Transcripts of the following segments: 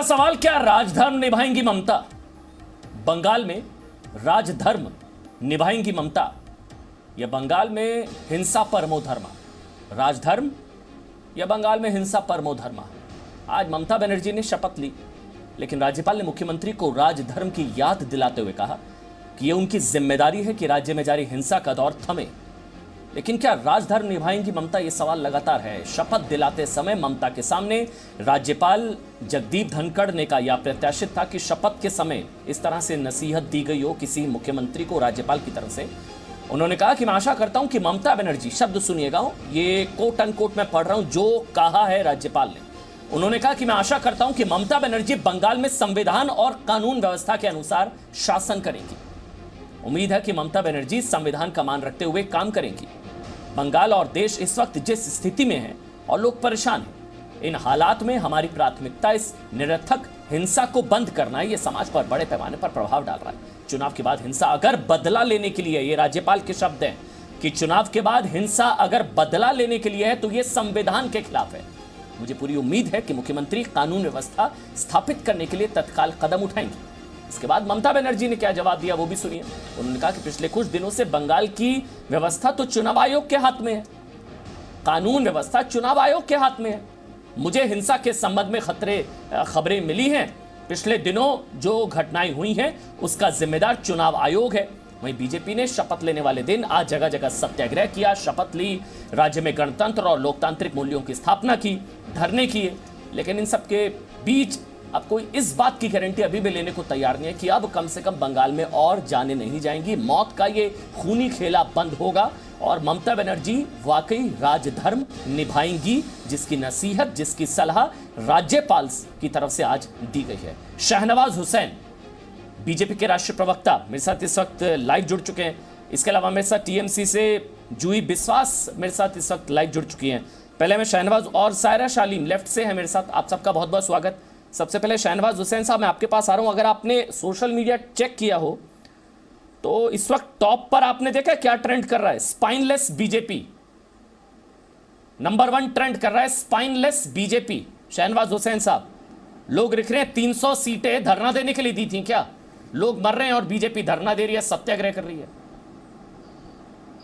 बड़ा सवाल, क्या राजधर्म निभाएंगी ममता? बंगाल में राजधर्म निभाएंगी ममता या बंगाल में हिंसा परमो धर्मा? राजधर्म या बंगाल में हिंसा परमो धर्मा? आज ममता बनर्जी ने शपथ ली, लेकिन राज्यपाल ने मुख्यमंत्री को राजधर्म की याद दिलाते हुए कहा कि यह उनकी जिम्मेदारी है कि राज्य में जारी हिंसा का दौर थमे। लेकिन क्या राजधर्म निभाएंगी ममता, यह सवाल लगातार है। शपथ दिलाते समय ममता के सामने राज्यपाल जगदीप धनखड़ ने कहा, यह अप्रत्याशित था कि शपथ के समय इस तरह से नसीहत दी गई हो किसी मुख्यमंत्री को राज्यपाल की तरफ से। उन्होंने कहा कि मैं आशा करता हूं कि ममता बनर्जी, शब्द सुनिएगा, ये कोट अनकोट मैं पढ़ रहा हूं जो कहा है राज्यपाल ने। उन्होंने कहा कि मैं आशा करता हूं कि ममता बनर्जी बंगाल में संविधान और कानून व्यवस्था के अनुसार शासन करेंगी। उम्मीद है कि ममता बनर्जी संविधान का मान रखते हुए काम करेंगी। बंगाल और देश इस वक्त जिस स्थिति में है और लोग परेशान हैं, इन हालात में हमारी प्राथमिकता इस निरर्थक हिंसा को बंद करना है। यह समाज पर बड़े पैमाने पर प्रभाव डाल रहा है। चुनाव के बाद हिंसा अगर बदला लेने के लिए, ये राज्यपाल के शब्द हैं कि चुनाव के बाद हिंसा अगर बदला लेने के लिए है तो यह संविधान के खिलाफ है। मुझे पूरी उम्मीद है कि मुख्यमंत्री कानून व्यवस्था स्थापित करने के लिए तत्काल कदम उठाएंगे। इसके बाद ममता बनर्जी ने क्या जवाब दिया वो भी सुनिए। उन्होंने कहा कि पिछले कुछ दिनों से बंगाल की व्यवस्था तो चुनाव आयोग के हाथ में है, कानून व्यवस्था चुनाव आयोग के हाथ में है। मुझे हिंसा के संबंध में खबरें मिली हैं, पिछले दिनों जो घटनाएं हुई हैं उसका जिम्मेदार चुनाव आयोग है। वहीं बीजेपी ने शपथ लेने वाले दिन आज जगह जगह सत्याग्रह किया, शपथ ली, राज्य में गणतंत्र और लोकतांत्रिक मूल्यों की स्थापना की, धरने किए। लेकिन इन सबके बीच अब कोई इस बात की गारंटी अभी भी लेने को तैयार नहीं है कि अब कम से कम बंगाल में और जाने नहीं जाएंगी, मौत का ये खूनी खेला बंद होगा और ममता बनर्जी वाकई राजधर्म निभाएंगी, जिसकी नसीहत, जिसकी सलाह राज्यपाल की तरफ से आज दी गई है। शाहनवाज हुसैन बीजेपी के राष्ट्रीय प्रवक्ता मेरे साथ इस वक्त लाइव जुड़ चुके हैं। इसके अलावा मेरे साथ टीएमसी से जूही बिस्वास मेरे साथ इस वक्त लाइव जुड़ चुकी हैं। पहले मैं शाहनवाज और सायरा शालीम लेफ्ट से है मेरे साथ। आप सबका बहुत बहुत स्वागत। सबसे पहले शाहनवाज हुसैन साहब, मैं आपके पास आ रहा हूं। अगर आपने सोशल मीडिया चेक किया हो तो इस वक्त टॉप पर आपने देखा क्या ट्रेंड कर रहा है? स्पाइनलेस बीजेपी नंबर 1 ट्रेंड कर रहा है, स्पाइनलेस बीजेपी। शाहनवाज हुसैन साहब, लोग लिख रहे हैं 300 सीटें धरना देने के लिए दी थी क्या? लोग मर रहे हैं और बीजेपी धरना दे रही है, सत्याग्रह कर रही है।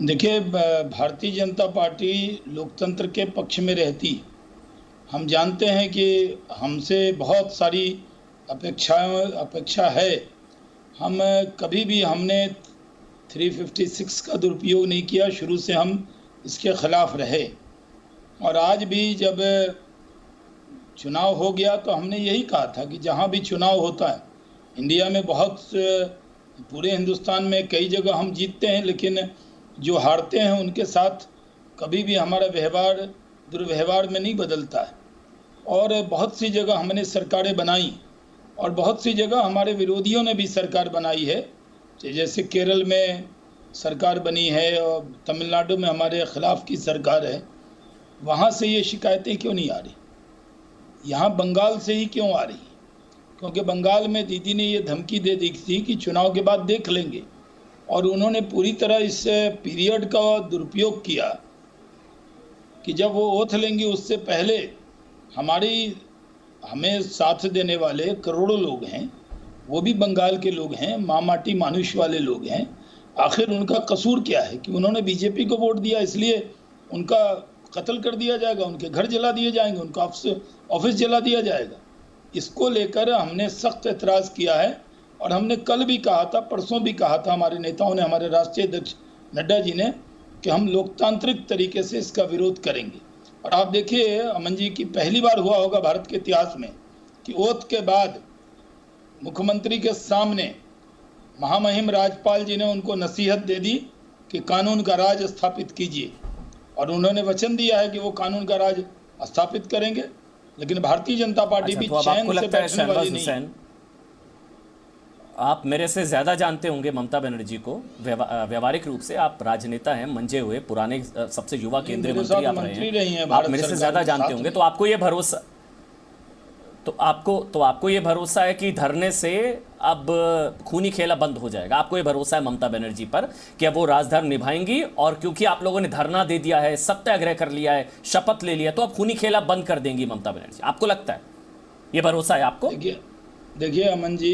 देखिए, भारतीय जनता पार्टी लोकतंत्र के पक्ष में रहती। हम जानते हैं कि हमसे बहुत सारी अपेक्षा है। हम कभी भी हमने 356 का दुरुपयोग नहीं किया, शुरू से हम इसके खिलाफ रहे। और आज भी जब चुनाव हो गया तो हमने यही कहा था कि जहाँ भी चुनाव होता है, इंडिया में पूरे हिंदुस्तान में कई जगह हम जीतते हैं, लेकिन जो हारते हैं उनके साथ कभी भी हमारा व्यवहार दुर्व्यवहार में नहीं बदलता है। और बहुत सी जगह हमने सरकारें बनाई और बहुत सी जगह हमारे विरोधियों ने भी सरकार बनाई है। जैसे केरल में सरकार बनी है और तमिलनाडु में हमारे खिलाफ की सरकार है। वहाँ से ये शिकायतें क्यों नहीं आ रही? यहाँ बंगाल से ही क्यों आ रही? क्योंकि बंगाल में दीदी ने ये धमकी दे दी थी कि चुनाव के बाद देख लेंगे, और उन्होंने पूरी तरह इस पीरियड का दुरुपयोग किया कि जब वो ओथ लेंगे उससे पहले हमें साथ देने वाले करोड़ों लोग हैं, वो भी बंगाल के लोग हैं, माँ माटी मानुष वाले लोग हैं। आखिर उनका कसूर क्या है कि उन्होंने बीजेपी को वोट दिया, इसलिए उनका कत्ल कर दिया जाएगा, उनके घर जला दिए जाएंगे, उनका ऑफिस जला दिया जाएगा? इसको लेकर हमने सख्त एतराज़ किया है। और हमने कल भी कहा था, परसों भी कहा था, हमारे नेताओं ने, हमारे राष्ट्रीय अध्यक्ष नड्डा जी ने, कि हम लोकतांत्रिक तरीके से इसका विरोध करेंगे। और आप देखिए अमन जी की पहली बार हुआ होगा भारत के इतिहास में कि ओथ के बाद मुख्यमंत्री के सामने महामहिम राज्यपाल जी ने उनको नसीहत दे दी कि कानून का राज स्थापित कीजिए, और उन्होंने वचन दिया है कि वो कानून का राज स्थापित करेंगे। लेकिन भारतीय जनता पार्टी भी चैन से बैठने वाली नहीं। आप मेरे से ज्यादा जानते होंगे ममता बनर्जी को, व्यवहारिक रूप से आप राजनेता हैं, मंजे हुए, पुराने सबसे युवा केंद्रीय मंत्री आप रहे हैं, आप मेरे से ज्यादा जानते होंगे। तो आपको ये भरोसा है कि धरने से अब खूनी खेला बंद हो जाएगा? आपको ये भरोसा है ममता बनर्जी पर कि अब वो राजधर्म निभाएंगी, और क्योंकि आप लोगों ने धरना दे दिया है, सत्याग्रह कर लिया है, शपथ ले लिया, तो अब खूनी खेला बंद कर देंगी ममता बनर्जी? आपको लगता है? ये भरोसा है आपको? देखिए अमन जी,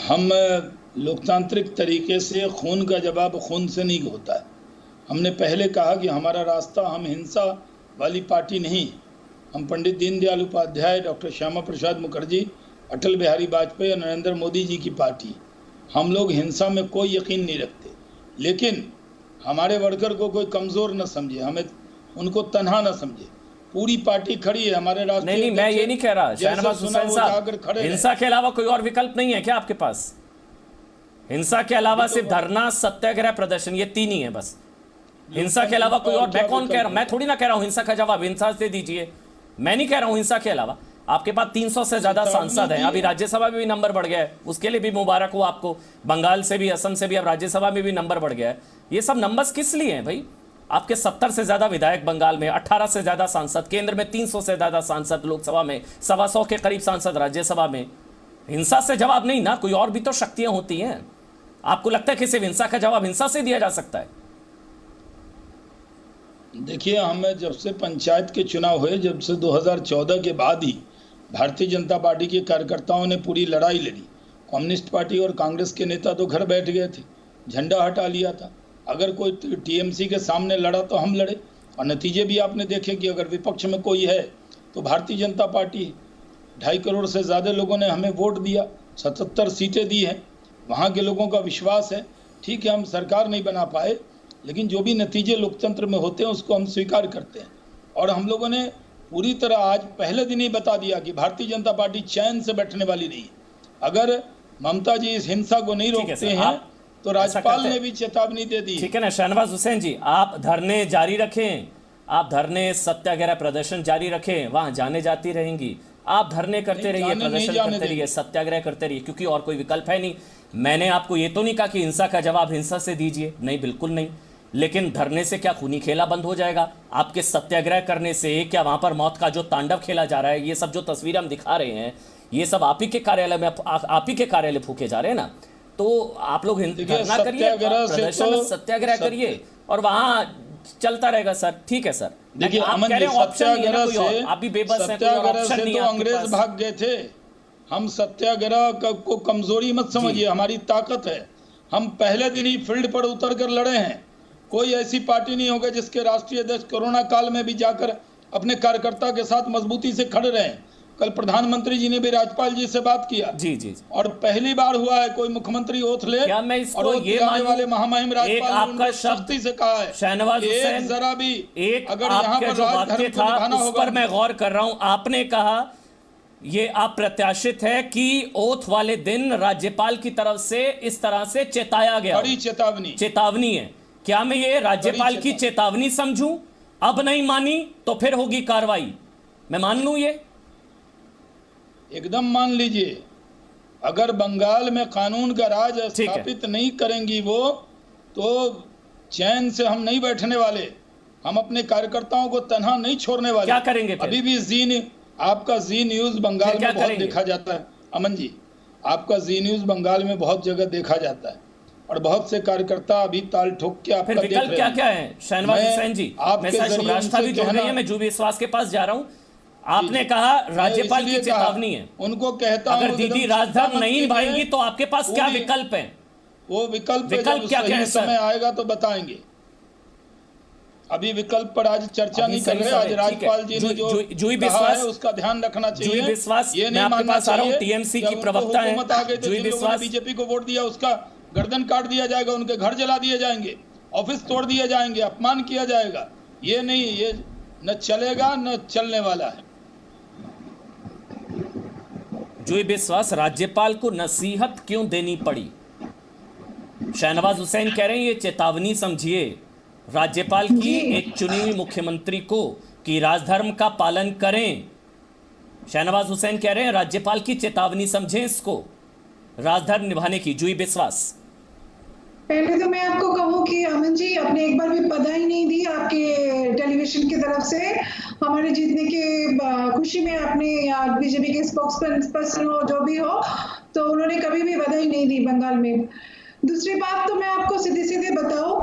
हम लोकतांत्रिक तरीके से खून का जवाब खून से नहीं होता है। हमने पहले कहा कि हमारा रास्ता, हम हिंसा वाली पार्टी नहीं, हम पंडित दीनदयाल उपाध्याय, डॉक्टर श्यामा प्रसाद मुखर्जी, अटल बिहारी वाजपेयी और नरेंद्र मोदी जी की पार्टी। हम लोग हिंसा में कोई यकीन नहीं रखते, लेकिन हमारे वर्कर को कोई कमज़ोर न समझे, हमें उनको तनहा न समझे। पूरी पार्टी खड़ी है हमारे रास्ते। नहीं, मैं ये नहीं कह रहा शहनवाज हुसैन साहब, हिंसा के अलावा कोई और विकल्प नहीं है क्या आपके पास? हिंसा के अलावा सिर्फ धरना, सत्याग्रह, प्रदर्शन, ये 3 ही है बस। हिंसा के अलावा कोई और? मैं कौन कह रहा हूं? मैं थोड़ी ना कह रहा हूं हिंसा का जवाब हिंसा से दीजिए, मैं नहीं कह रहा हूं हिंसा के अलावा। आपके पास 300 से ज्यादा सांसद हैं, अभी राज्यसभा में भी नंबर बढ़ गया है, उसके लिए भी मुबारक हो आपको। बंगाल से भी, असम से भी, अब राज्यसभा में भी नंबर बढ़ गया है। ये सब नंबर्स किस लिए हैं भाई? आपके 70 से ज्यादा विधायक बंगाल में, 18 से ज्यादा सांसद केंद्र में, 300 से ज्यादा सांसद लोकसभा में, 125 के करीब सांसद राज्यसभा में। हिंसा से जवाब नहीं ना, कोई और भी तो शक्तियां होती हैं। आपको लगता है कि सिर्फ हिंसा का जवाब हिंसा से दिया जा सकता है? देखिए, हमें जब से पंचायत के चुनाव हुए, जब से 2014 के बाद ही भारतीय जनता पार्टी के कार्यकर्ताओं ने पूरी लड़ाई लड़ी। कम्युनिस्ट पार्टी और कांग्रेस के नेता तो घर बैठ गए थे, झंडा हटा लिया था। अगर कोई टीएमसी के सामने लड़ा तो हम लड़े, और नतीजे भी आपने देखे कि अगर विपक्ष में कोई है तो भारतीय जनता पार्टी है। 2.5 करोड़ से ज़्यादा लोगों ने हमें वोट दिया, 77 सीटें दी हैं, वहाँ के लोगों का विश्वास है। ठीक है, हम सरकार नहीं बना पाए, लेकिन जो भी नतीजे लोकतंत्र में होते हैं उसको हम स्वीकार करते हैं। और हम लोगों ने पूरी तरह आज पहले दिन ही बता दिया कि भारतीय जनता पार्टी चैन से बैठने वाली नहीं है। अगर ममता जी इस हिंसा को नहीं रोकते हैं तो राज्यपाल ने भी चेतावनी दे दी। ठीक है ना शहनवाज हुसैन जी, आप धरने जारी रखें, आप धरने, सत्याग्रह, प्रदर्शन जारी रखें, वहां जाने जाती रहेंगी। आप धरने करते रहिए, प्रदर्शन करते रहिए, सत्याग्रह करते रहिए, क्योंकि और कोई विकल्प है नहीं। मैंने आपको ये तो नहीं कहा कि हिंसा का जवाब हिंसा से दीजिए, नहीं, बिल्कुल नहीं। लेकिन धरने से क्या खूनी खेला बंद हो जाएगा? आपके सत्याग्रह करने से क्या वहां पर मौत का जो तांडव खेला जा रहा है, ये सब जो तस्वीरें हम दिखा रहे हैं, ये सब आप ही के कार्यालय में, आप ही के कार्यालय फूके जा रहे हैं ना। तो आप लोग धरना करिए, प्रदर्शन, सत्याग्रह करिए, और वहां चलता रहेगा सर। ठीक है सर। देखिए अमन जी, सत्याग्रह से, आप भी बेबस हैं, सत्याग्रह से तो अंग्रेज भाग गए थे। हम सत्याग्रह को कमजोरी मत समझिए, हमारी ताकत है। हम पहले दिन ही फील्ड पर उतर कर लड़े हैं। कोई ऐसी पार्टी नहीं होगी जिसके राष्ट्रीय अध्यक्ष कोरोना काल में भी जाकर अपने कार्यकर्ता के साथ मजबूती से खड़े रहे। कल प्रधानमंत्री जी ने भी राज्यपाल जी से बात किया। जी। और पहली बार हुआ है कोई मुख्यमंत्री ओथ ले, क्या मैं इसको और ये आने वाले महामहिम राज्यपाल ने उनको सख्ती से कहा है शहनवाज हुसैन, जरा भी एक अगर यहाँ पर जो वाक्य था उस पर मैं गौर कर रहा हूं। आपने कहा ये अप्रत्याशित है कि ओथ वाले दिन राज्यपाल की तरफ से इस तरह से चेताया गया, बड़ी चेतावनी है। क्या मैं ये राज्यपाल की चेतावनी समझूं? अब नहीं मानी तो फिर होगी कार्रवाई, मैं मान लूं? ये एकदम मान लीजिए। अगर बंगाल में कानून का राज स्थापित नहीं करेंगी वो, तो चैन से हम नहीं बैठने वाले। हम अपने कार्यकर्ताओं को तन्हा नहीं छोड़ने वाले। क्या करेंगे फिर? अभी भी आपका जी न्यूज बंगाल में बहुत देखा जाता है अमन जी, आपका जी न्यूज बंगाल में बहुत जगह देखा जाता है, और बहुत से कार्यकर्ता अभी ताल ठोक के आपका देख रहे हैं। क्या क्या है शहनवाज हुसैन जी? मैं राष्ट्रपति भी जुड़ रही है, मैं जुड़ विश्वास के पास जा रहा हूं। आपने कहा राज्यपाल की चेतावनी है, उनको कहता हूं अगर दीदी राजधर्म नहीं निभाएंगी तो आपके पास क्या विकल्प है? वो विकल्प क्या क्या है? समय आएगा तो बताएंगे। अभी विकल्प पर आज चर्चा नहीं कर रहे। आज राज्यपाल जी ने जो कहा है उसका ध्यान रखना चाहिए। विश्वास, ये नहीं मानना चाहिए टीएमसी की प्रवक्ता है, बीजेपी को वोट दिया उसका गर्दन काट दिया जाएगा, उनके घर जला दिए जाएंगे, ऑफिस तोड़ दिए जाएंगे, अपमान किया जाएगा। ये नहीं, ये न चलेगा न चलने वाला है। जुई विश्वास, राज्यपाल को नसीहत क्यों देनी पड़ी? शहनवाज हुसैन कह रहे हैं ये चेतावनी समझिए राज्यपाल की एक चुनी हुई मुख्यमंत्री को कि राजधर्म का पालन करें। शहनवाज हुसैन कह रहे हैं राज्यपाल की चेतावनी समझें इसको, राजधर्म निभाने की। जुई विश्वास, पहले तो मैं आपको कहूं कि अमन जी, आपने एक बार भी बधाई नहीं दी आपके टेलीविजन की तरफ से हमारे जीतने के खुशी में। आपने बीजेपी के स्पोक्स पर्सन हो जो भी हो, तो उन्होंने कभी भी बधाई नहीं दी बंगाल में। दूसरी बात तो मैं आपको सीधे सीधे बताऊं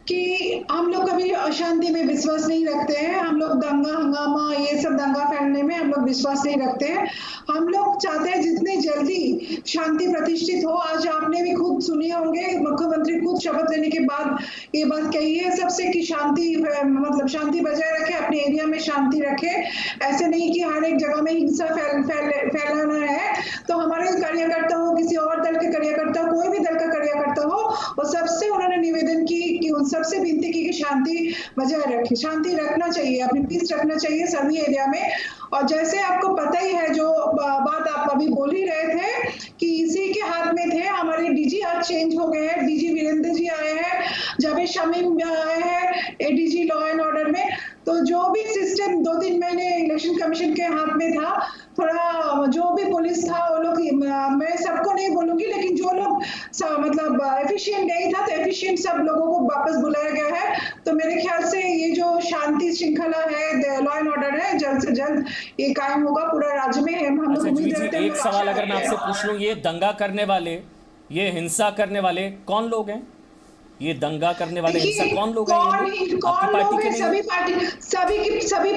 कि हम लोग कभी अशांति में विश्वास नहीं रखते हैं। हम लोग दंगा हंगामा ये सब दंगा फैलने में हम लोग विश्वास नहीं रखते हैं। हम लोग चाहते हैं जितनी जल्दी शांति प्रतिष्ठित हो। आज आपने भी खुद सुने होंगे, मुख्यमंत्री खुद शपथ लेने के बाद ये बात कही है सबसे कि शांति मतलब शांति बजाय रखे, अपने एरिया में शांति रखे। ऐसे नहीं कि हर एक जगह में हिंसा फैलाना है। तो हमारे कार्यकर्ता हो, किसी और दल के कार्यकर्ता, कोई भी दल का कार्यकर्ता हो, वो सबसे उन्होंने निवेदन की कि उन सबसे विनती की कि शांति बजाय रखे, शांति रखना चाहिए, अपनी पीस रखना चाहिए सभी एरिया में। और जैसे आपको पता ही है, जो बात आप अभी बोल ही रहे थे कि इसी के हाथ में थे। हमारे डीजी आज चेंज हो गए हैं, डीजी वीरेंद्र जी आए हैं, जावेद शमीम आए हैं एडीजी लॉ एंड ऑर्डर में। तो जो भी सिस्टम 2-3 महीने इलेक्शन कमीशन के हाथ में था, थोड़ा जो भी पुलिस था वो लोग, मैं सबको नहीं बोलूंगी, लेकिन जो लोग मतलब एफिशिएंट नहीं था, तो एफिशिएंट सब लोगों को वापस बुलाया गया है। तो मेरे ख्याल से ये जो शांति श्रृंखला है, लॉ एंड ऑर्डर है, जल्द से जल्द ये कायम होगा पूरा राज्य में। हम लोग अच्छा उम्मीद जी, रखते हैं। एक सवाल अगर मैं आपसे पूछ लूं, ये दंगा करने वाले, ये हिंसा करने वाले कौन लोग हैं? ये दंगा करने वाले हिंसा कौन लोग हैं? कौन लोग हैं? सभी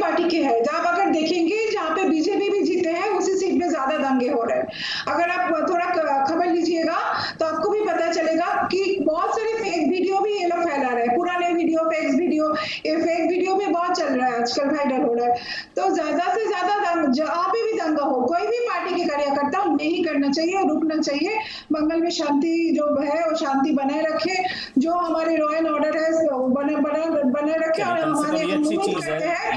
पार्टी के हैं। आप अगर देखेंगे जहाँ पे बीजेपी भी जीते हैं, उसी सीट में ज्यादा दंगे हो रहे हैं। अगर आप थोड़ा खबर लीजिएगा तो आपको भी पता चलेगा कि बहुत सारे फेक वीडियो भी ये लोग फैला रहे हैं, पुराने वीडियो, फेक वीडियो। ये फेक वीडियो भी बहुत चल रहा है आजकल, वायरल हो रहा है। तो ज्यादा से ज्यादा जहाँ पे भी दंगा हो, कोई भी पार्टी के कार्यकर्ता नहीं करना चाहिए, रुकना चाहिए। बंगाल में शांति जो है वो शांति बनाए रखे, जो हमारे लॉ एंड ऑर्डर है बनाए रखे। और हमारे अच्छी चीज है।